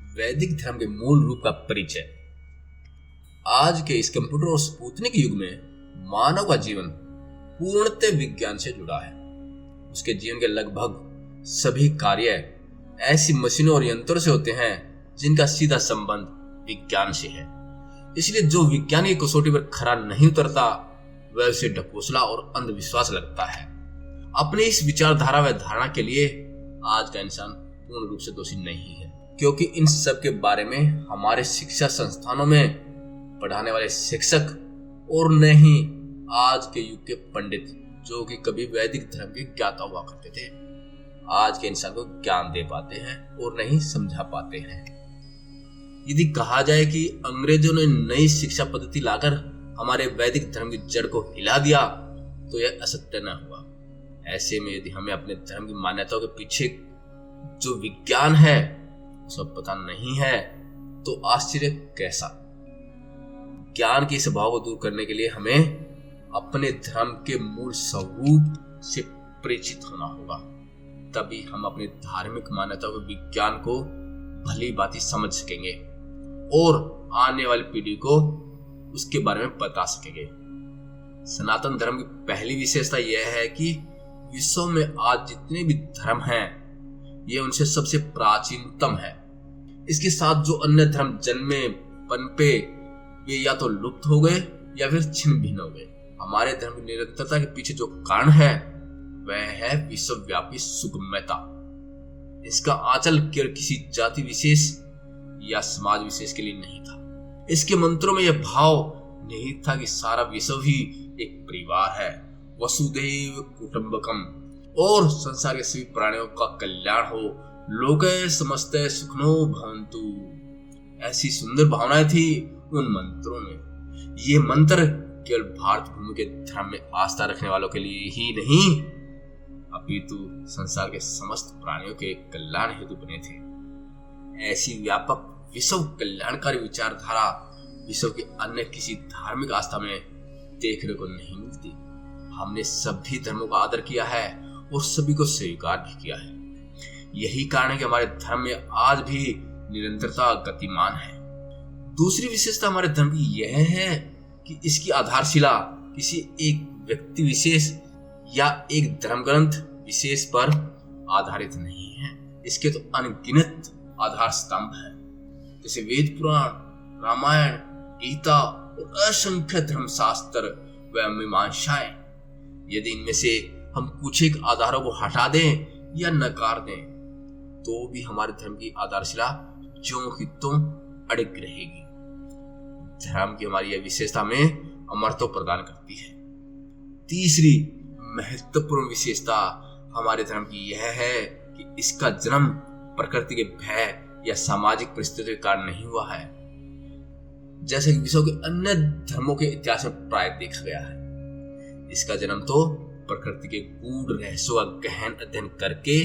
वैदिक धर्म के मूल रूप का परिचय। आज के इस कंप्यूटर और स्पुतनिक युग में मानव का जीवन पूर्णतः विज्ञान से जुड़ा है। उसके जीवन के लगभग सभी कार्य ऐसी मशीनों और यंत्रों से होते हैं जिनका सीधा संबंध विज्ञान से है। इसलिए जो विज्ञान की कसौटी पर खरा नहीं उतरता वह उसे ढकोसला और अंधविश्वास लगता है। अपनी इस विचारधारा व धारणा के लिए आज का इंसान पूर्ण रूप से दोषी नहीं है, क्योंकि इन सब के बारे में हमारे शिक्षा संस्थानों में पढ़ाने वाले शिक्षक और न ही आज के युग के पंडित जो कि कभी वैदिक धर्म के ज्ञाता हुआ करते थे, आज के इंसान को ज्ञान दे पाते हैं और नहीं समझा पाते हैं। यदि कहा जाए कि अंग्रेजों ने नई शिक्षा पद्धति लाकर हमारे वैदिक धर्म की जड़ को हिला दिया तो यह असत्य न हुआ। ऐसे में यदि हमें अपने धर्म की मान्यताओं के पीछे जो विज्ञान है सब पता नहीं है तो आश्चर्य कैसा। ज्ञान के इस भाव को दूर करने के लिए हमें अपने धर्म के मूल स्वरूप से परिचित होना होगा, तभी हम अपनी धार्मिक मान्यताओं के विज्ञान को भली भांति समझ सकेंगे और आने वाली पीढ़ी को उसके बारे में बता सकेंगे। सनातन धर्म की पहली विशेषता यह है कि विश्व में आज जितने भी धर्म हैं ये उनसे सबसे प्राचीनतम है। इसके साथ जो अन्य धर्म जन्मे पनपे वे या तो लुप्त हो गए या फिर छिन्न भिन्न हो गए। हमारे धर्म की निरंतरता के पीछे जो कारण है वह है विश्वव्यापी सुगम्यता। इसका आंचल केवल किसी जाति विशेष या समाज विशेष के लिए नहीं था। इसके मंत्रों में यह भाव नहीं था कि सारा विश्व ही एक परिवार है, वसुधैव कुटुंबकम, और संसार के सभी प्राणियों का कल्याण हो, लोके समस्ते सुखिनो भवन्तु। ऐसी सुंदर भावनाएं थी उन मंत्रों में। ये मंत्र केवल भारत भूमि के धर्म में आस्था रखने वालों के लिए ही नहीं अपितु संसार के समस्त प्राणियों के कल्याण हेतु बने थे। ऐसी व्यापक विश्व कल्याणकारी विचारधारा विश्व के अन्य किसी धार्मिक आस्था में देखने को नहीं मिलती। हमने सभी धर्मों का आदर किया है और सभी को स्वीकार भी किया है। यही कारण है कि हमारे धर्म में आज भी निरंतरता गतिमान है। दूसरी विशेषता हमारे धर्म की यह है कि इसकी आधारशिला किसी एक व्यक्ति विशेष या एक धर्म ग्रंथ विशेष पर आधारित नहीं है। इसके तो अनगिनत आधार स्तंभ हैं, जैसे वेद पुराण, रामायण, गीता और असंख्य धर्मशास्त्र व मीमांसाएं। यदि इनमें से हम कुछ एक आधारों को हटा दें या नकार दें तो भी हमारे धर्म की आधारशिला ज्यों की त्यों अड़िग रहेगी। धर्म की हमारी यह विशेषता में अमरत्व प्रदान करती है। तीसरी महत्वपूर्ण विशेषता हमारे धर्म की यह है कि इसका जन्म प्रकृति के भय या सामाजिक परिस्थितियों के कारण नहीं हुआ है, जैसे कि विश्व के अन्य धर्मों के इतिहास में प्राय देखा गया है। इसका जन्म तो प्रकृति के गूढ़ रहस्यों का गहन अध्ययन करके,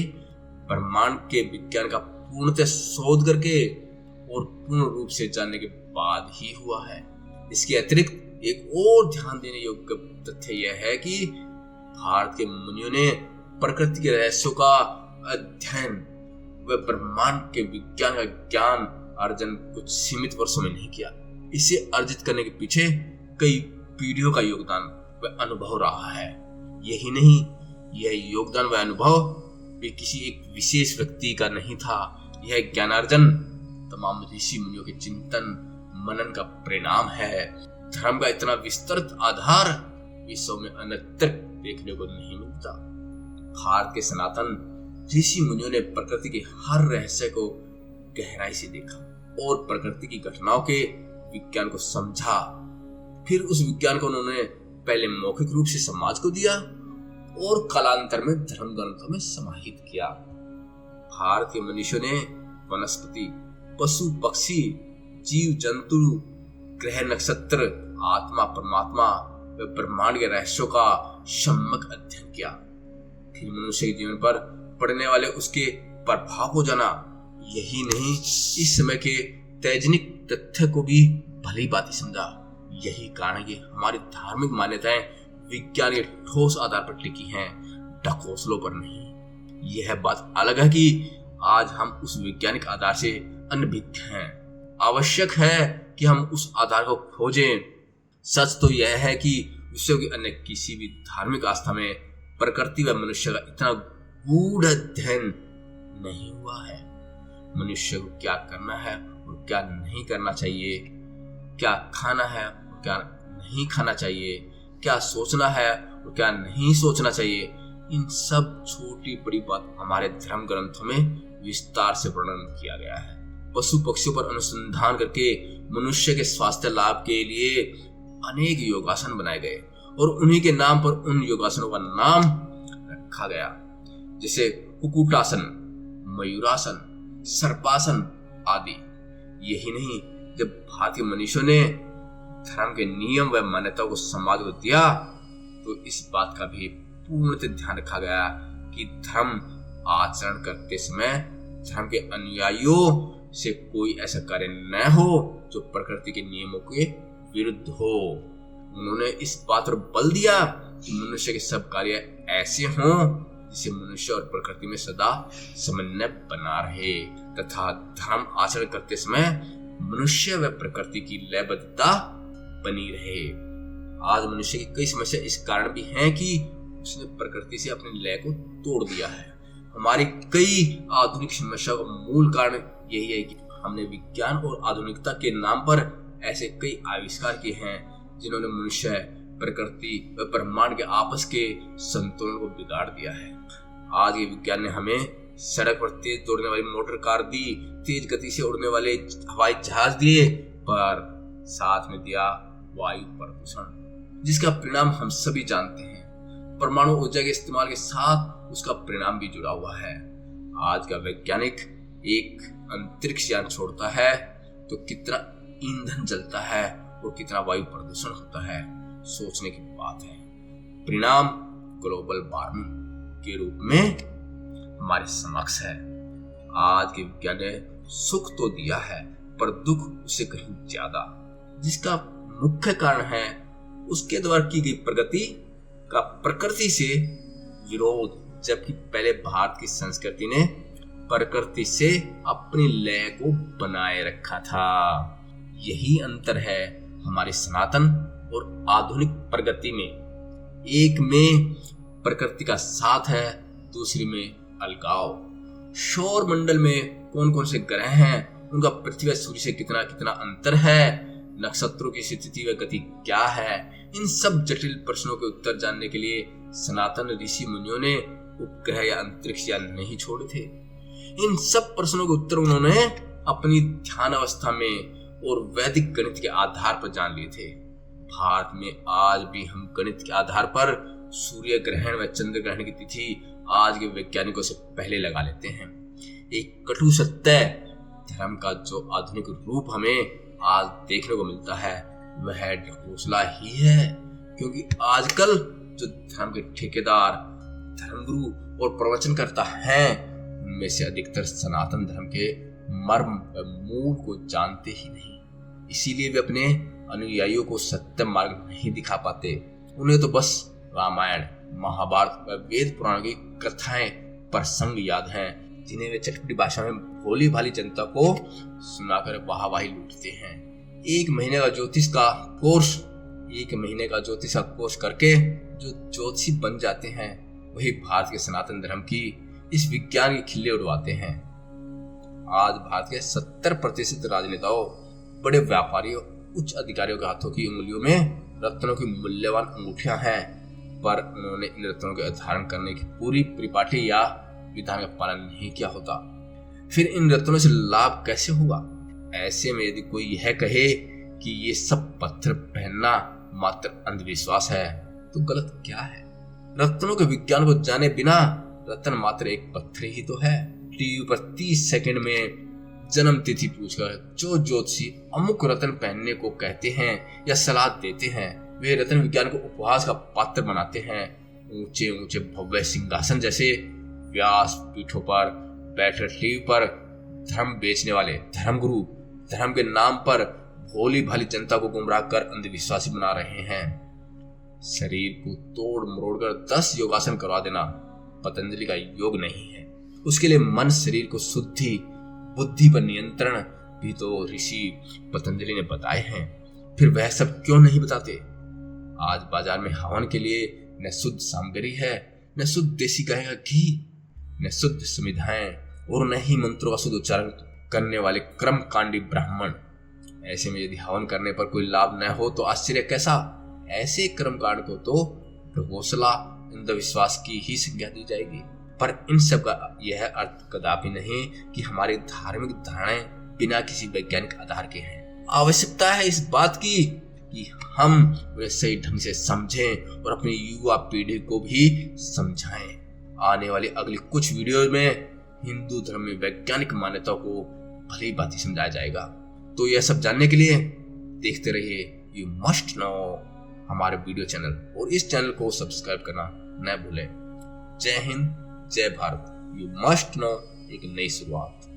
ब्रह्मांड के विज्ञान का पूर्णतः शोध करके और पूर्ण रूप से जानने के बाद ही हुआ है। इसके अतिरिक्त एक और ध्यान देने योग्य तथ्य यह है कि भारत के मुनियों ने प्रकृति के रहस्यों का अध्ययन व ब्रह्मांड के विज्ञान का ज्ञान अर्जन कुछ सीमित वर्षों में नहीं किया। इसे अर्जित करने के पीछे कई पीढ़ियों का योगदान व अनुभव रहा है। यही नहीं, यह योगदान व अनुभव भी किसी एक विशेष व्यक्ति का नहीं था। यह ज्ञानार्जन तमाम ऋषि मुनियों के चिंतन मनन का परिणाम है। धर्म का इतना विस्तृत आधार विश्व में अन्यत्र देखने को नहीं मिलता। भारत के सनातन ऋषि मुनियों ने प्रकृति के हर रहस्य को गहराई से देखा और प्रकृति की घटनाओं के विज्ञान को समझा। फिर उस विज्ञान को उन्होंने पहले मौखिक रूप से समाज को दिया और कालांतर में धर्म ग्रंथों में समाहित किया। भारत के मनुष्यों ने वनस्पति, पशु पक्षी, जीव जंतु, ग्रह नक्षत्र, आत्मा परमात्मा व ब्रह्मांड के रहस्यों का सम्यक अध्ययन किया। फिर मनुष्य के जीवन पर पड़ने वाले उसके प्रभाव को जाना। यही नहीं, इस समय के तैजनिक तथ्य को भी भली भांति समझा। यही कारण है कि हमारी धार्मिक मान्यताएं विज्ञान के ठोस आधार पर टिकी हैं, ढकोसलों पर नहीं। यह बात अलग है कि आज हम उस वैज्ञानिक आधार से अनभिज्ञ हैं। आवश्यक है कि हम उस आधार को खोजें। सच तो यह है कि विश्व की अन्य किसी भी धार्मिक आस्था में प्रकृति व मनुष्य का इतना गूढ़ अध्ययन नहीं हुआ है। मनुष्य को क्या करना है और क्या नहीं करना चाहिए, क्या खाना है और क्या नहीं खाना चाहिए, क्या सोचना है और क्या नहीं सोचना चाहिए, इन सब छोटी बड़ी बात हमारे धर्म ग्रंथों में विस्तार से वर्णन किया गया है। पशु पक्षियों पर अनुसंधान करके मनुष्य के स्वास्थ्य लाभ के लिए अनेक योगासन बनाए गए और उन्हीं के नाम पर उन योगासनों का नाम रखा गया, जैसे कुक्कुटासन, मयूरासन, सर्पासन आदि। यही नहीं, जब भारतीय मनुष्यों ने धर्म के नियम व मान्यताओं को समाज को दिया तो इस बात का भी पूर्णतः ध्यान रखा गया कि धर्म आचरण करते समय धर्म के अनुयायियों से कोई ऐसा कार्य न हो जो प्रकृति के नियमों के विरुद्ध हो। उन्होंने इस बात पर बल दिया कि मनुष्य के सब कार्य ऐसे हों जिससे मनुष्य और प्रकृति में सदा समन्वय बना रहे तथा धर्म आचरण करते समय मनुष्य व प्रकृति की लयबद्धता बनी रहे। आज मनुष्य की कई समस्या इस कारण भी हैं कि उसने प्रकृति से अपने लय को तोड़ दिया है। हमारी कई आधुनिक समस्याओं का मूल कारण यही है कि हमने विज्ञान और आधुनिकता के नाम पर ऐसे कई आविष्कार किए हैं जिन्होंने मनुष्य, प्रकृति व ब्रह्मांड के आपस के संतुलन को बिगाड़ दिया है। आज के विज्ञान ने हमें सड़क पर तेज दौड़ने वाली मोटर कार दी, तेज गति से उड़ने वाले हवाई जहाज दिए, पर साथ में दिया वायु प्रदूषण, जिसका परिणाम हम सभी जानते हैं। परमाणु ऊर्जा के इस्तेमाल के साथ उसका परिणाम भी जुड़ा हुआ है। आज का वैज्ञानिक एक अंतरिक्ष यान छोड़ता है तो कितना ईंधन जलता है और कितना वायु प्रदूषण होता है, सोचने की बात है। परिणाम ग्लोबल वार्मिंग के रूप में हमारे समक्ष है। आज के विज्ञान ने सुख तो दिया है पर दुख उससे कहीं ज्यादा, जिसका मुख्य कारण है उसके द्वारा की गई प्रगति का प्रकृति से विरोध। जबकि पहले भारत की संस्कृति ने प्रकृति से अपनी लय को बनाए रखा था। यही अंतर है हमारे सनातन और आधुनिक प्रगति में। एक में प्रकृति का साथ है, दूसरी में अलगाव। सौर मंडल में कौन कौन से ग्रह हैं, उनका पृथ्वी व सूर्य से कितना कितना अंतर है, नक्षत्रों की स्थिति व गति क्या है, इन सब जटिल प्रश्नों के उत्तर जानने के लिए सनातन ऋषि मुनियों ने उपग्रह या अंतरिक्ष यान नहीं छोड़े थे। इन सब प्रश्नों के उत्तर उन्होंने अपनी ध्यान अवस्था में और वैदिक गणित के आधार पर जान लिए थे। भारत में आज भी हम गणित के आधार पर सूर्य ग्रहण व चंद्र ग्रहण की तिथि आज के वैज्ञानिकों से पहले लगा लेते हैं। एक कटु सत्य, धर्म का जो आधुनिक रूप हमें आज देखने को मिलता है वह ढकोसला ही है, क्योंकि आजकल जो धर्म के ठेकेदार, धर्मगुरु और प्रवचनकर्ता हैं उनमें से अधिकतर सनातन धर्म के मर्म व मूल को जानते ही नहीं। इसीलिए वे अपने अनुयायियों को सत्य मार्ग नहीं दिखा पाते। उन्हें तो बस रामायण, महाभारत व वेद पुराण की कथाएं, प्रसंग याद हैं, जिन्हें वे चटपटी भाषा में भोली भाली जनता को सुनाकर वाहवाही लूटते हैं। एक महीने का ज्योतिष का कोर्स करके जो ज्योतिषी बन जाते हैं वही भारत के सनातन धर्म की इस विज्ञान की खिल्ली उड़वाते हैं। आज भारत के 70% राजनेताओं, बड़े व्यापारियों, उच्च अधिकारियों के हाथों की उंगलियों में रत्नों की मूल्यवान अंगूठियां हैं, पर उन्होंने इन रत्नों के धारण करने की पूरी परिपाटी या विधान का पालन नहीं किया होता। फिर इन रत्नों से लाभ कैसे होगा? ऐसे में यदि कोई यह कहे कि ये सब पत्थर पहनना मात्र अंधविश्वास है तो गलत क्या है? रत्नों के विज्ञान को जाने बिना रत्न मात्र एक पत्थर ही तो है। टीवी पर 30 सेकंड में जन्म तिथि पूछकर जो ज्योतिषी अमुक रत्न पहनने को कहते हैं या सलाह देते हैं, वे रत्न विज्ञान को उपहास का पात्र बनाते हैं। ऊंचे ऊंचे भव्य सिंहासन जैसे व्यास पीठों पर बैठकर टीवी पर धर्म बेचने वाले धर्मगुरु धर्म के नाम पर भोली भाली जनता को गुमराह कर अंधविश्वासी बना रहे हैं। शरीर को तोड़ मरोड़ कर 10 योगासन करवा देना पतंजलि का योग नहीं है। उसके लिए मन शरीर को शुद्धि, बुद्धि पर नियंत्रण भी तो ऋषि पतंजलि ने बताए हैं। फिर वह सब क्यों नहीं बताते? आज बाजार में हवन के लिए न शुद्ध सामग्री है, न शुद्ध देसी गाय का घी, न शुद्ध संविधाएं और न ही मंत्रों का शुद्ध उच्चारण करने वाले कर्मकांडी ब्राह्मण। ऐसे में यदि हवन करने पर कोई लाभ न हो तो आश्चर्य कैसा? ऐसे कर्मकांड को तो प्रघोषला, अंधविश्वास की ही संज्ञा दी जाएगी। पर इन सब का यह अर्थ कदापि नहीं कि हमारी धार्मिक धारणाएं बिना किसी वैज्ञानिक आधार के हैं। आवश्यकता है इस बात की कि हम उन्हें सही ढंग से समझें और अपनी युवा पीढ़ी को भी समझाएं। आने वाली अगली कुछ वीडियो में हिंदू धर्म में वैज्ञानिक मान्यताओं को भली भांति समझाया जाएगा। तो यह सब जानने के लिए देखते रहिए यू मस्ट नो हमारे वीडियो चैनल, और इस चैनल को सब्सक्राइब करना न भूलें। जय हिंद, जय भारत। यू मस्ट नो एक नई शुरुआत।